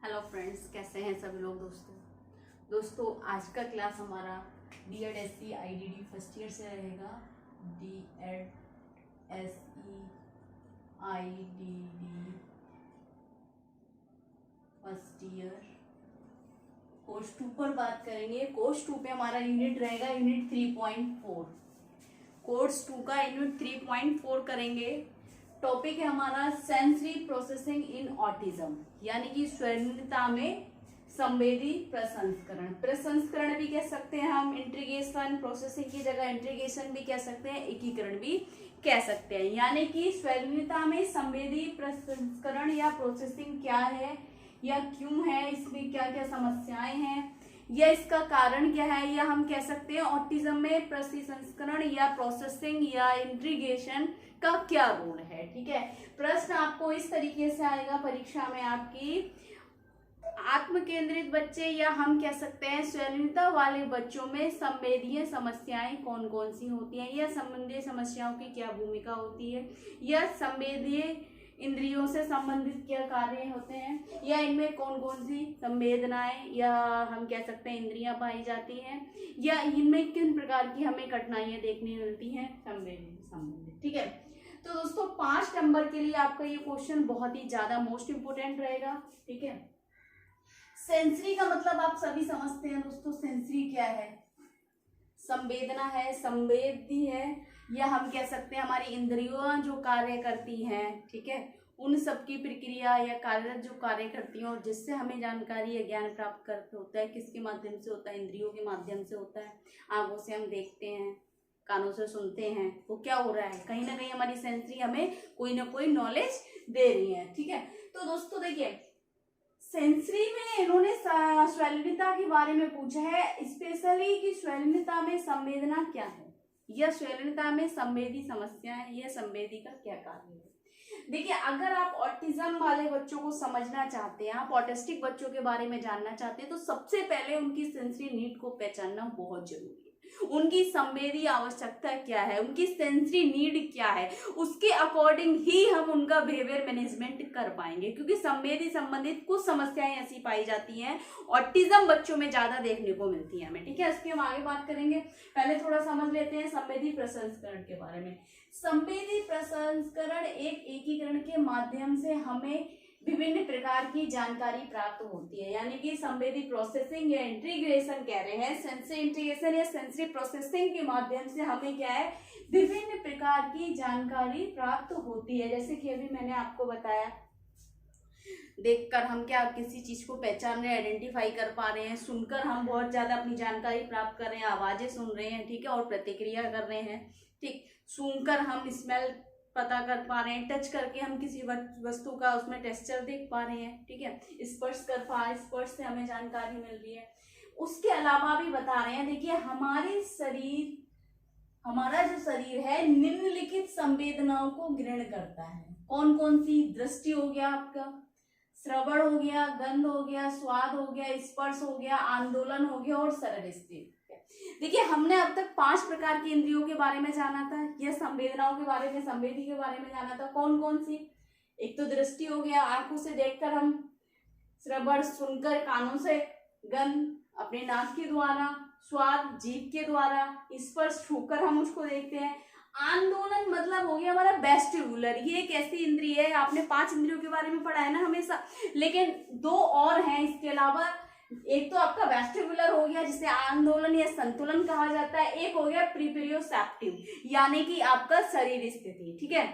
Hello friends, कैसे हैं सभी लोग। दोस्तों आज का क्लास हमारा DED SE IDD first year से रहेगा। DED SE IDD first year course 2 पर बात करेंगे। कोर्स 2 पे हमारा यूनिट रहेगा यूनिट 3.4। कोर्स 2 का यूनिट 3.4 करेंगे। टॉपिक है हमारा सेंसरी प्रोसेसिंग इन ऑटिज्म, यानी कि स्वर्णता में संवेदी प्रसंस्करण भी कह सकते हैं हम। इंटीग्रेशन, प्रोसेसिंग की जगह इंटीग्रेशन भी कह सकते हैं, एकीकरण भी कह सकते हैं। यानी कि स्वर्णता में संवेदी प्रसंस्करण या प्रोसेसिंग क्या है या क्यों है, इसमें क्या क्या समस्याएं हैं या इसका कारण क्या है, या हम कह सकते हैं ऑटिज्म में प्रसंस्करण या प्रोसेसिंग या इंटीग्रेशन का क्या रोल है। ठीक है, प्रश्न आपको इस तरीके से आएगा परीक्षा में आपकी, आत्म केंद्रित बच्चे या हम कह सकते हैं स्वर्णता वाले बच्चों में संवेदीय समस्याएं कौन कौन सी होती हैं, या संबंधी समस्याओं की क्या भूमिका होती है, या संवेदीय इंद्रियों से संबंधित क्या कार्य होते हैं, या इनमें कौन कौन सी संवेदनाएं या हम कह सकते हैं इंद्रियां पाई जाती हैं, या इनमें किन प्रकार की हमें कठिनाइयां देखने मिलती हैं संवेदी संबंधित। ठीक है, तो दोस्तों 5 नंबर के लिए आपका ये क्वेश्चन बहुत ही ज्यादा मोस्ट इंपोर्टेंट रहेगा। ठीक है, सेंसरी का मतलब आप सभी समझते हैं दोस्तों। सेंसरी क्या है? संवेदना है, संवेदी है, या हम कह सकते हैं हमारी इंद्रियों जो कार्य करती हैं। ठीक है, उन सब की प्रक्रिया या कार्यरत जो कार्य करती हैं और जिससे हमें जानकारी या ज्ञान प्राप्त करते होता है, किसके माध्यम से होता है? इंद्रियों के माध्यम से होता है। आंखों से हम देखते हैं, कानों से सुनते हैं, तो क्या हो रहा है, कहीं ना कहीं हमारी सेंसरी हमें कोई ना कोई नॉलेज दे रही है। ठीक है, तो दोस्तों देखिए सेंसरी में इन्होंने स्वर्णता के बारे में पूछा है स्पेशली कि स्वर्णता में संवेदना क्या है, या स्वर्णता में संवेदी समस्या है, या संवेदी का क्या कार्य है। देखिए, अगर आप ऑटिज्म वाले बच्चों को समझना चाहते हैं, आप ऑटिस्टिक बच्चों के बारे में जानना चाहते हैं, तो सबसे पहले उनकी सेंसरी नीड को पहचानना बहुत जरूरी है। उनकी संवेदी आवश्यकता क्या है, उनकी सेंसरी नीड क्या है, उसके अकॉर्डिंग ही हम उनका बिहेवियर मैनेजमेंट कर पाएंगे। क्योंकि संवेदी संबंधित कुछ समस्याएं ऐसी पाई जाती हैं ऑटिज्म बच्चों में ज्यादा देखने को मिलती है हमें। ठीक है, इसकी हम आगे बात करेंगे। पहले थोड़ा समझ लेते हैं संवेदी प्रसंस्करण के बारे में। संवेदी प्रसंस्करण एक एकीकरण के माध्यम से हमें विभिन्न प्रकार की जानकारी प्राप्त होती है। यानी कि संवेदी प्रोसेसिंग या इंटीग्रेशन कह रहे हैं, सेंसरी इंटीग्रेशन या सेंसरी प्रोसेसिंग के माध्यम से हमें क्या है, विभिन्न प्रकार की जानकारी प्राप्त होती है। जैसे कि अभी मैंने आपको बताया, देखकर हम क्या किसी चीज को पहचान रहे हैं, आइडेंटिफाई कर पा रहे हैं, सुनकर हम बहुत ज्यादा अपनी जानकारी प्राप्त कर रहे हैं, आवाजें सुन रहे हैं। ठीक है, और प्रतिक्रिया कर रहे हैं। ठीक, सूंघकर हम स्मेल पता कर पा रहे हैं, टच करके हम किसी वस्तु का उसमें टेक्सचर देख पा रहे हैं। ठीक है, स्पर्श से हमें जानकारी मिल रही है। उसके अलावा भी बता रहे हैं, देखिए हमारा जो शरीर है निम्नलिखित संवेदनाओं को ग्रहण करता है। कौन कौन सी? दृष्टि हो गया आपका, श्रवण हो गया, गंध हो गया, स्वाद हो गया, स्पर्श हो गया, आंदोलन हो गया और सरल स्थिति। देखिए, हमने अब तक 5 प्रकार की इंद्रियों के बारे में जाना था, यह संवेदनाओं के बारे में, संवेदी के बारे में जाना था। कौन कौन सी? एक तो दृष्टि हो गया, आंखों से देखकर हम, श्रवण सुनकर, कानों से, गंध अपने नाक के द्वारा, स्वाद जीभ के द्वारा, स्पर्श छूकर हम उसको देखते हैं। आंदोलन मतलब हो गया हमारा वेस्टिबुलर, ये एक ऐसी इंद्रिय है, आपने 5 इंद्रियों के बारे में पढ़ा है ना हमेशा, लेकिन 2 और हैं इसके अलावा। एक तो आपका वेस्टिबुलर हो गया जिसे आंदोलन या संतुलन कहा जाता है, एक हो गया प्रीप्रियोसेप्टिव यानी कि आपका शरीर स्थिति। ठीक है,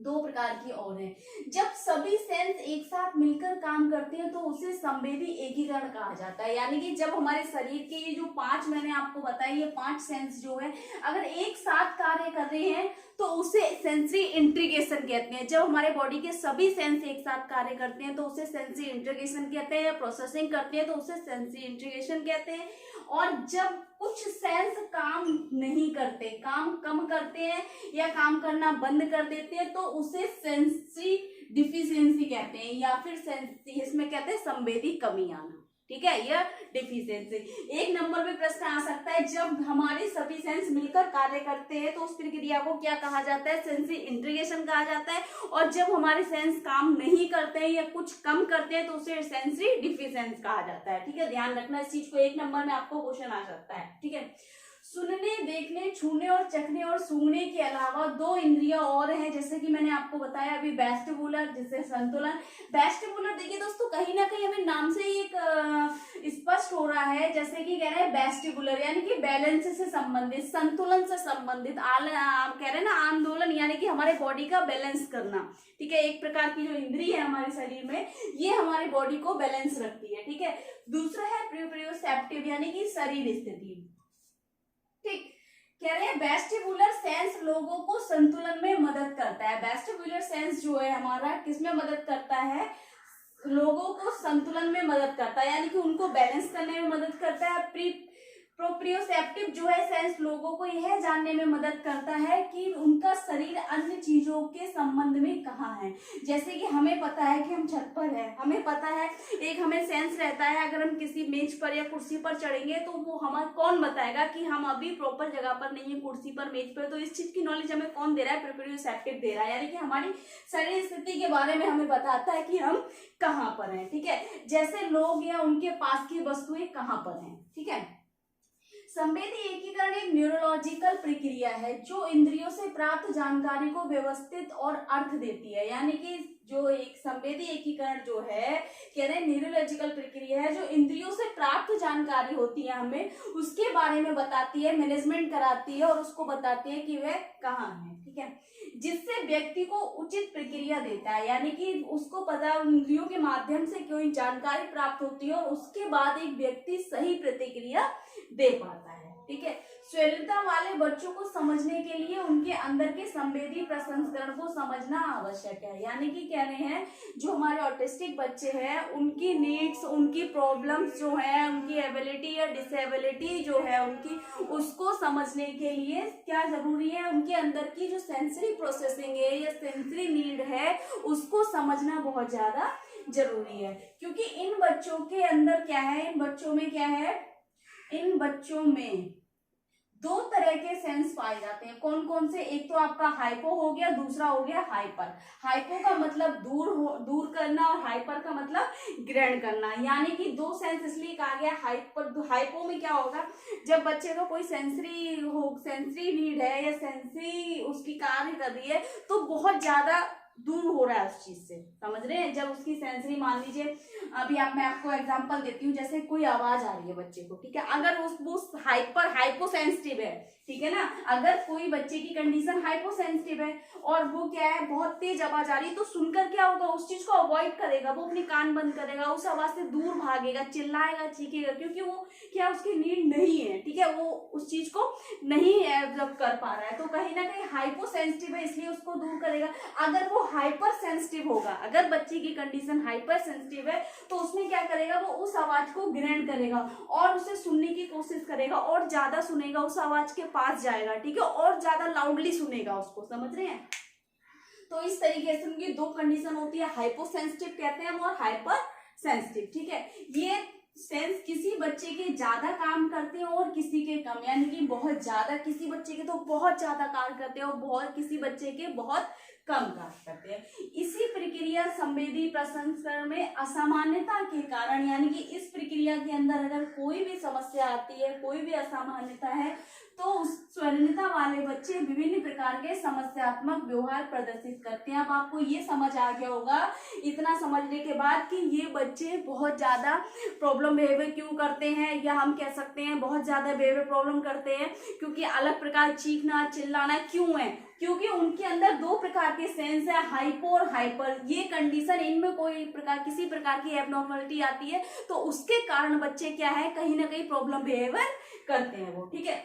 2 प्रकार की और हैं। जब सभी सेंस एक साथ मिलकर काम करते हैं तो उसे संवेदी एकीकरण कहा जाता है। यानी कि जब हमारे शरीर के ये जो 5 मैंने आपको बताई, ये 5 सेंस जो है अगर एक साथ कार्य कर रहे हैं तो उसे सेंसरी इंटीग्रेशन कहते हैं। जब हमारे बॉडी के सभी सेंस एक साथ कार्य करते हैं तो उसे सेंसरी इंटीग्रेशन कहते हैं, या प्रोसेसिंग करते हैं तो उसे सेंसरी इंटीग्रेशन कहते हैं। और जब कुछ सेंस काम नहीं करते, काम कम करते हैं या काम करना बंद कर देते हैं तो उसे सेंसरी डिफिशियंसी कहते हैं, या फिर इसमें कहते हैं संवेदी कमी आना। ठीक है, यह डिफिशियंसी। एक नंबर पे प्रश्न आ सकता है, जब हमारे सभी सेंस मिलकर कार्य करते हैं तो उस प्रक्रिया को क्या कहा जाता है, सेंसरी इंटीग्रेशन कहा जाता है। और जब हमारे सेंस काम नहीं करते हैं या कुछ कम करते हैं तो उसे सेंसरी डिफिशियंस कहा जाता है। ठीक है, ध्यान रखना इस चीज को, एक नंबर में आपको क्वेश्चन आ सकता है। ठीक है, सुनने, देखने, छूने और चखने और सूंघने के अलावा 2 इंद्रियां और हैं, जैसे कि मैंने आपको बताया अभी, वेस्टिबुलर जिससे संतुलन। वेस्टिबुलर देखिए दोस्तों, कहीं ना कहीं हमें नाम से ही एक स्पष्ट हो रहा है, जैसे कि कह रहे हैं वेस्टिबुलर यानी कि बैलेंस से संबंधित, संतुलन से संबंधित, आप कह रहे हैं ना आंदोलन, यानी कि हमारे बॉडी का बैलेंस करना। ठीक है, एक प्रकार की जो इंद्रिय है हमारे शरीर में, ये हमारी बॉडी को बैलेंस रखती है। ठीक है, दूसरा है प्रोप्रियोसेप्टिव यानी कि शरीर स्थिति। ठीक, कह रहे हैं वेस्टिबुलर सेंस लोगों को संतुलन में मदद करता है। वेस्टिबुलर सेंस जो है हमारा किसमें मदद करता है, लोगों को संतुलन में मदद करता है, यानी कि उनको बैलेंस करने में मदद करता है। प्रोप्रियोसेप्टिव जो है सेंस लोगों को यह जानने में मदद करता है कि उनका शरीर अन्य चीजों के संबंध में कहाँ है। जैसे कि हमें पता है कि हम छत पर है, हमें पता है, एक हमें सेंस रहता है अगर हम किसी मेज पर या कुर्सी पर चढ़ेंगे तो वो हमें कौन बताएगा कि हम अभी प्रॉपर जगह पर नहीं है, कुर्सी पर, मेज पर। तो इस चीज की नॉलेज हमें कौन दे रहा है, प्रोप्रियोसेप्टिव दे रहा है, यानी कि हमारी शरीर स्थिति के बारे में हमें बताता है कि हम कहाँ पर हैं। ठीक है, जैसे लोग या उनके पास की वस्तुएं कहाँ पर हैं। ठीक है, संवेदी एकीकरण एक न्यूरोलॉजिकल प्रक्रिया है जो इंद्रियों से प्राप्त जानकारी को व्यवस्थित और अर्थ देती है। यानी कि जो एक संवेदी एकीकरण जो है, कह रहे हैं न्यूरोलॉजिकल प्रक्रिया है जो इंद्रियों से प्राप्त जानकारी होती है हमें उसके बारे में बताती है, मैनेजमेंट कराती है और उसको बताती है कि वह कहाँ है। ठीक है, जिससे व्यक्ति को उचित प्रक्रिया देता है, यानी कि उसको पता है इंद्रियों के माध्यम से कोई जानकारी प्राप्त होती है और उसके बाद एक व्यक्ति सही प्रतिक्रिया दे पाता है। ठीक है, श्रेणीता वाले बच्चों को समझने के लिए उनके अंदर के संवेदी प्रसंस्करण को समझना आवश्यक है। यानी कि कह रहे हैं जो हमारे ऑटिस्टिक बच्चे हैं उनकी नीड्स, उनकी प्रॉब्लम्स जो है, उनकी एबिलिटी या डिसेबिलिटी जो है उनकी, उसको समझने के लिए क्या जरूरी है, उनके अंदर की जो सेंसरी प्रोसेसिंग है या सेंसरी नीड है उसको समझना बहुत ज्यादा जरूरी है। क्योंकि इन बच्चों के अंदर क्या है, इन बच्चों में क्या है, इन बच्चों में 2 तरह के सेंस पाए जाते हैं। कौन कौन से, एक तो आपका हाइपो हो गया, दूसरा हो गया हाइपर। हाइपो का मतलब दूर करना और हाइपर का मतलब ग्रहण करना, यानी कि 2 सेंस इसलिए कहा गया हाइपर। हाइपो में क्या होगा, जब बच्चे का कोई सेंसरी नीड है या सेंसरी उसकी कार्य कर रही है तो बहुत ज्यादा दूर हो रहा है उस चीज से, समझ रहे हैं। जब उसकी सेंसरी, मान लीजिए अभी मैं आपको एग्जांपल देती हूँ, जैसे कोई आवाज आ रही है बच्चे को, ठीक है, अगर वो हाइपो सेंसिटिव है, ठीक है ना, अगर कोई बच्चे की कंडीशन हाइपो सेंसिटिव है और वो क्या है बहुत तेज आवाज आ रही है तो सुनकर क्या होगा, उस चीज को अवॉइड करेगा, वो अपने कान बंद करेगा, उस आवाज से दूर भागेगा, चिल्लाएगा, चीखेगा, क्योंकि वो क्या उसकी नीड नहीं है। ठीक है, वो उस चीज को नहीं एब्जॉर्ब कर पा रहा है, तो कहीं ना कहीं हाइपो सेंसिटिव है इसलिए उसको दूर करेगा। अगर वो हाइपर सेंसिटिव होगा, अगर बच्चे की कंडीशन हाइपर सेंसिटिव है तो उसमें क्या करेगा, वो उस आवाज को ग्रहण करेगा और उसे सुनने की कोशिश करेगा और ज्यादा सुनेगा, उस आवाज के पास जाएगा, ठीक है, और ज्यादा लाउडली सुनेगा उसको, समझ रहे हैं। तो इस तरीके से उनकी 2 कंडीशन होती है, हाइपो सेंसिटिव कहते हैं और हाइपर सेंसिटिव। ठीक है, ये सेंस किसी बच्चे के ज्यादा काम करते हैं और किसी के कम, यानी कि बहुत ज्यादा किसी बच्चे के तो बहुत ज्यादा कार्य करते हैं और बहुत किसी बच्चे के बहुत कम कार्य करते हैं। इसी प्रक्रिया संवेदी प्रसंस्करण में असामान्यता के कारण, यानी कि इस प्रक्रिया के अंदर अगर कोई भी समस्या आती है, कोई भी असामान्यता है तो उस स्वर्णिता वाले बच्चे विभिन्न प्रकार के समस्यात्मक व्यवहार प्रदर्शित करते हैं। अब आपको ये समझ आ गया होगा इतना समझने के बाद कि ये बच्चे बहुत ज्यादा प्रॉब्लम बिहेवियर क्यों करते हैं, या हम कह सकते हैं बहुत ज्यादा बिहेवियर प्रॉब्लम करते हैं क्योंकि अलग प्रकार चीखना चिल्लाना क्यों है, क्योंकि उनके अंदर 2 प्रकार के सेंस है, हाइपो और हाइपर। ये कंडीशन, इनमें कोई प्रकार किसी प्रकार की एबनॉर्मलिटी आती है तो उसके कारण बच्चे क्या है, कहीं ना कहीं प्रॉब्लम बिहेवियर करते हैं वो। ठीक है,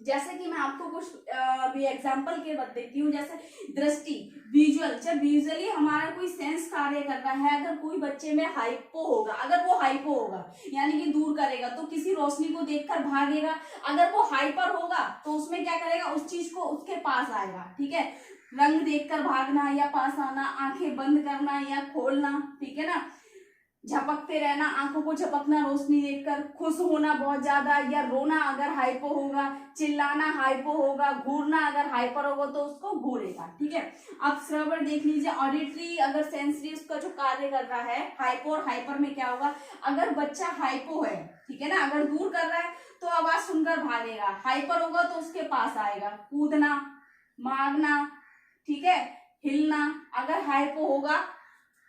जैसे कि मैं आपको कुछ अभी एग्जांपल के बता देती हूँ, जैसे दृष्टि, विजुअल, जब विजुअली हमारा कोई सेंस कार्य कर रहा है, अगर कोई बच्चे में हाइपो होगा, अगर वो हाइपो होगा यानी कि दूर करेगा तो किसी रोशनी को देखकर भागेगा, अगर वो हाइपर होगा तो उसमें क्या करेगा, उस चीज को उसके पास आएगा। ठीक है, रंग देखकर भागना या पास आना, आंखें बंद करना या खोलना, ठीक है ना। झपकते रहना, आंखों को झपकना रोशनी देखकर, खुश होना बहुत ज्यादा, या रोना अगर हाइपो होगा, चिल्लाना हाइपो होगा, घूरना अगर हाइपर होगा तो उसको घूरेगा। ठीक है, अब श्रवण देख लीजिए, ऑडिटरी अगर सेंसरी उसका जो कार्य कर रहा है, हाइपो और हाइपर में क्या होगा, अगर बच्चा हाइपो है, ठीक है ना, अगर दूर कर रहा है तो आवाज सुनकर भागेगा, हाइपर होगा तो उसके पास आएगा, कूदना, मारना, ठीक है, हिलना, अगर हाइपो होगा,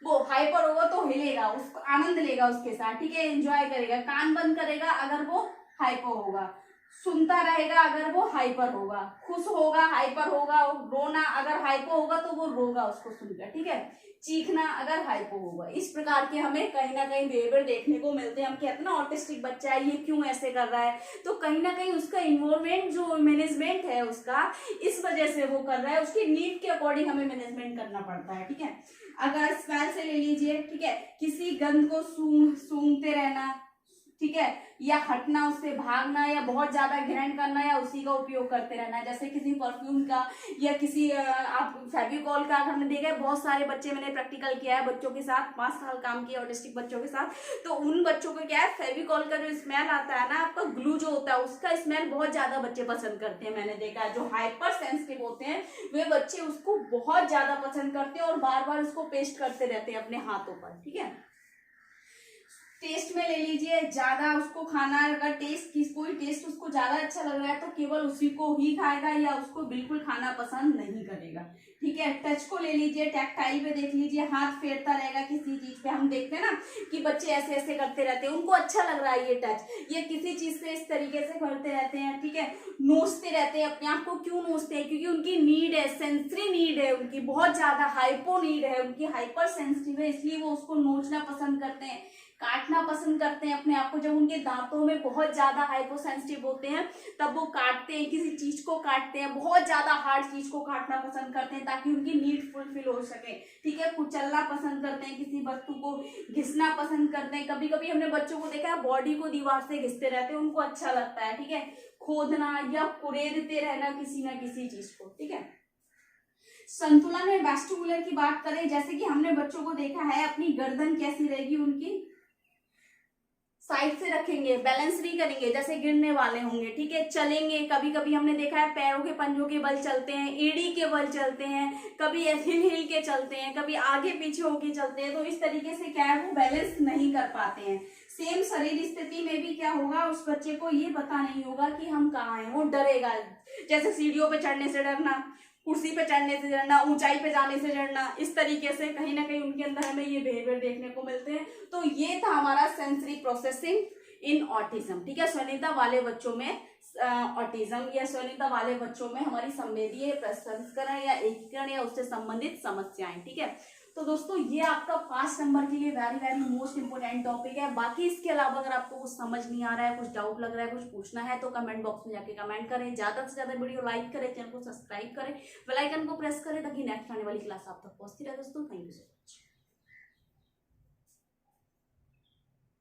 वो हाइपर होगा तो हिलेगा, उसको आनंद लेगा उसके साथ, ठीक है, एंजॉय करेगा, कान बंद करेगा अगर वो हाइपर होगा, सुनता रहेगा अगर वो हाइपर होगा, खुश होगा हाइपर होगा, रोना अगर हाइपर होगा तो वो रोगा उसको सुनकर, ठीक है, चीखना अगर हाइपो होगा। इस प्रकार के हमें कहीं ना कहीं बिहेवियर देखने को मिलते हैं। हम कहते हैं ना ऑटिस्टिक बच्चा है, ये क्यों ऐसे कर रहा है, तो कहीं ना कहीं उसका इन्वॉल्वमेंट जो मैनेजमेंट है उसका, इस वजह से वो कर रहा है, उसकी नीड के अकॉर्डिंग हमें मैनेजमेंट करना पड़ता है। ठीक है, अगर स्मेल से ले लीजिए, ठीक है, किसी गंध को सूंघते रहना, ठीक है, या हटना, उससे भागना, या बहुत ज्यादा ग्रहण करना, या उसी का उपयोग करते रहना, जैसे किसी परफ्यूम का या किसी आप फेविकॉल का, हमने देखा है बहुत सारे बच्चे, मैंने प्रैक्टिकल किया है बच्चों के साथ, 5 साल काम किया ऑटिस्टिक बच्चों के साथ, तो उन बच्चों को क्या है, फेविकॉल का जो स्मेल आता है ना, आपका ग्लू जो होता है उसका स्मेल बहुत ज्यादा बच्चे पसंद करते हैं। मैंने देखा है जो हाइपर सेंसिटिव होते हैं वे बच्चे उसको बहुत ज्यादा पसंद करते हैं और बार बार उसको पेस्ट करते रहते हैं अपने हाथों पर। ठीक है, टेस्ट में ले लीजिए, ज्यादा उसको खाना, अगर कोई टेस्ट उसको ज्यादा अच्छा लग रहा है तो केवल उसी को ही खाएगा या उसको बिल्कुल खाना पसंद नहीं करेगा। ठीक है, टच को ले लीजिए, टैक्टाइल पे देख लीजिए, हाथ फेरता रहेगा किसी चीज पे, हम देखते हैं ना कि बच्चे ऐसे ऐसे करते रहते हैं, उनको अच्छा लग रहा है ये टच, ये किसी चीज से इस तरीके से करते रहते हैं। ठीक है, नोचते रहते हैं अपने आप को, क्यों नोचते हैं, क्योंकि उनकी नीड है, सेंसरी नीड है उनकी, बहुत ज्यादा हाइपो नीड है उनकी, हाइपर सेंसिटिव है, इसलिए वो उसको नोचना पसंद करते हैं, काटना पसंद करते हैं अपने आप को। जब उनके दांतों में बहुत ज्यादा हाइपोसेंसिटिव होते हैं तब वो काटते हैं, किसी चीज को काटते हैं, बहुत ज्यादा हार्ड चीज को काटना पसंद करते हैं ताकि उनकी नीड फुलफिल हो सके। ठीक है, कुचलना पसंद करते हैं, किसी वस्तु को घिसना पसंद करते हैं, कभी कभी हमने बच्चों को देखा है बॉडी को दीवार से घिसते रहते हैं, उनको अच्छा लगता है। ठीक है, खोदना या कुरेदते रहना किसी ना किसी चीज को। ठीक है, संतुलन में वेस्टिबुलर की बात करें, जैसे कि हमने बच्चों को देखा है अपनी गर्दन कैसी रहेगी, उनकी साइड से रखेंगे, बैलेंस नहीं करेंगे, जैसे गिरने वाले होंगे। ठीक है, चलेंगे, कभी कभी हमने देखा है पैरों के पंजों के बल चलते हैं, एड़ी के बल चलते हैं, कभी हिल हिल के चलते हैं, कभी आगे पीछे होके चलते हैं, तो इस तरीके से क्या है वो बैलेंस नहीं कर पाते हैं। सेम शरीर स्थिति में भी क्या होगा, उस बच्चे को ये पता नहीं होगा कि हम कहाँ हैं, वो डरेगा, जैसे सीढ़ियों पे चढ़ने से डरना, कुर्सी पे चढ़ने से डरना, ऊंचाई पे जाने से डरना, इस तरीके से कहीं ना कहीं उनके अंदर हमें ये बिहेवियर देखने को मिलते हैं। तो ये था हमारा सेंसरी प्रोसेसिंग इन ऑटिज्म। ठीक है, स्वनिता वाले बच्चों में ऑटिज्म या स्वनिता वाले बच्चों में हमारी संवेदीय प्रसंस्करण या एकीकरण या उससे संबंधित समस्याएं। ठीक है, तो दोस्तों ये आपका 5 नंबर के लिए very very most important topic है। बाकी इसके अलावा अगर आपको कुछ समझ नहीं आ रहा है, कुछ डाउट लग रहा है, कुछ पूछना है तो कमेंट बॉक्स में जाके कमेंट करें, ज्यादा से ज्यादा वीडियो लाइक करें, चैनल को सब्सक्राइब करें, बेल आइकन को प्रेस करें ताकि नेक्स्ट आने वाली क्लास आप तक पहुंचती रहे। दोस्तों थैंक यू सो मच।